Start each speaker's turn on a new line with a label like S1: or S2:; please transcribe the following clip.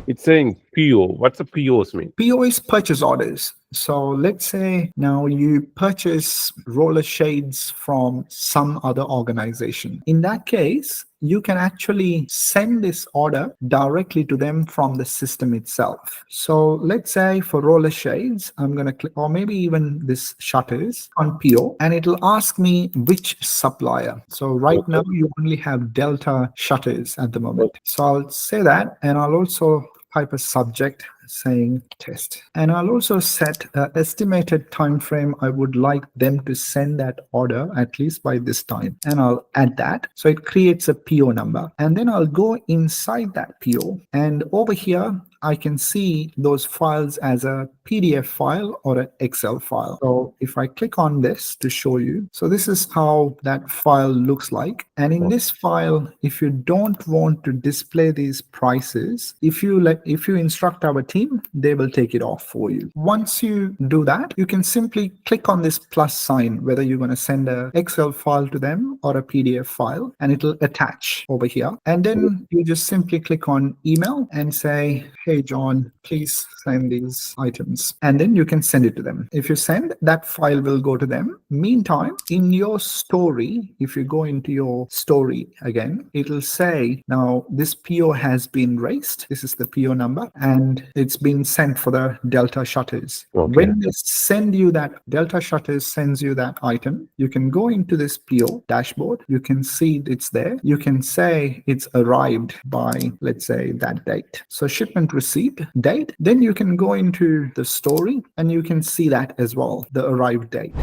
S1: It's saying PO. What's the POs mean?
S2: PO is purchase orders. So let's say now you purchase roller shades from some other organization. In that case, you can actually send this order directly to them from the system itself. So let's say for roller shades, I'm going to click, or maybe even this shutters on PO, and it'll ask me which supplier. So right now you only have Delta shutters at the moment. So I'll say that, and I'll also type a subject saying test, and I'll also set an estimated time frame I would like them to send that order at least by this time, and I'll add that. So it creates a PO number, and then I'll go inside that PO, and over here I can see those files as a PDF file or an Excel file. So if I click on this to show you, so this is how that file looks like. And in this file, if you don't want to display these prices, if you instruct our team, they will take it off for you. Once you do that, you can simply click on this plus sign, whether you're going to send an Excel file to them or a PDF file, and it'll attach over here. And then you just simply click on email and say, hey, John, please send these items. And then you can send it to them. If you send, that file will go to them. Meantime, in your story, if you go into your story again, it'll say, now this PO has been raised. This is the PO number, and it's been sent for the Delta shutters.
S1: Okay.
S2: When they send you that, Delta shutters sends you that item, you can go into this PO dashboard. You can see it's there. You can say it's arrived by, let's say, that date. So shipment receipt date. Then you can go into the story and you can see that as well, the arrived date.